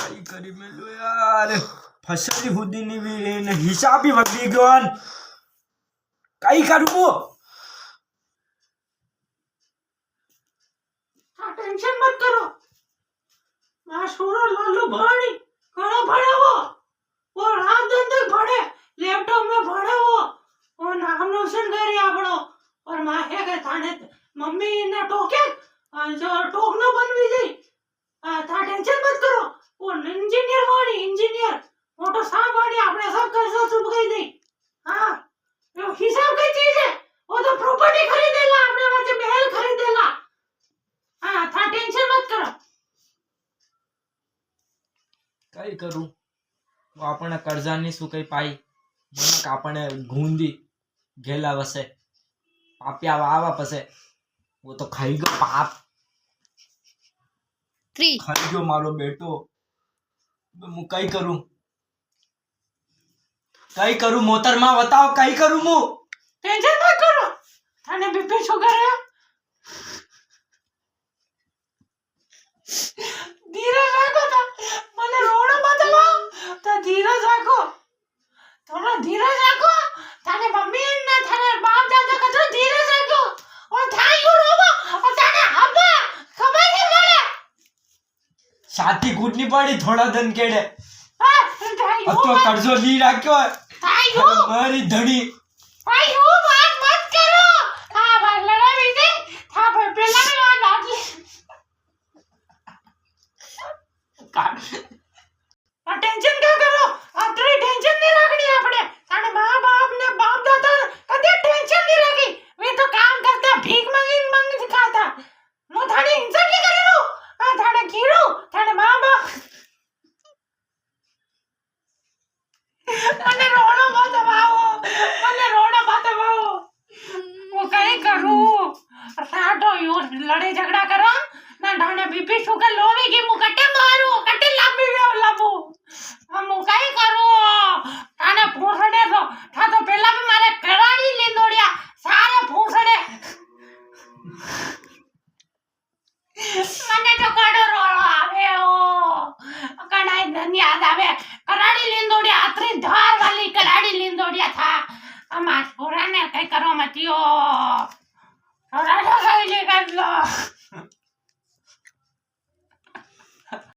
કઈ કરી મેલો યાર ફસલી હુદીની વી ને હિસાબ બી વધી ગયો કઈ કરું આ ટેન્શન મત કરો આ છોરો લાલુ ભાણી ઘણો ભણેવો ઓ રાત दिन तक भणे लैपटॉप में भणेવો और नाम रोशन करे આપણો और माहे के थाने मम्मी ने टोके जो टोक न बनवी जई ता टेंशन मत करो वो इंजीनियर वाली इंजीनियर मोटो साहब वाली આપણે सब कर्जा चुक गई थी हां यो हिसाब की चीज है वो तो प्रॉपर्टी खरीदेला આપણે માટે महल खरीदेला हां ता टेंशन मत करो કઈ કરું આપણે કરજાની શું કઈ પાઈ મને કાપણે ગુંદી ગેલા વસે પાપ્યા આવા પસે वो तो ખાઈ ગયો પાપ ખાઈ ગયો મારો બેટો હું કઈ કરું મોતરમાં બતાવો કઈ કરું હું ટેન્શન મત કરો થાને બીપી શુગર હે ધીરજ રાખો તા મને રોણો મત લાવ તા ધીરજ રાખો થોડો ધીરજ રાખો થાને મમ્મી ને થાને બાપ દાદા કદરો ધીરજ રાખો और थाई रोवा और थाने हब्बा खबर नहीं पड़े साथी कूटनी पड़ी थोड़ा दिन केड़े हां थाई अब तो कर्जो ली राख्यो थाई हो मारी धणी थाई हो बात मत करो हां बार लड़ावी दे था पर पेला में आ लागी टेंशन क्या करो अतरी टेंशन नहीं रखनी अपने थाने मां बाप ने बाप दादा कदे टेंशन नहीं रखी वे तो काम करता भीख मांग खाता मु थाने इंसल्ट नहीं करी रो आ थाने कीड़ो थाने मां बाप મને રોણો મત આવો હું કઈ કરું સાડો યો લડે ઝઘડા કરો ના ઢાણે બીપી શુગર લોવી की मु कटे मारू कटे लांबी लाबू हम कई करू थाने भूसड़े तो था तो पहला भी मारे कराड़ी लिंदोड़िया सारे भूसड़े મને તો કડો રોળો આવે ઓ કડાઈ ધન યાદ આવે कराड़ी लिंदोड़िया आतरी धार वाली कराड़ी लिंदोड़िया था અમાર છોરાને કઈ કરો મતિયો છોરા તો કઈ લે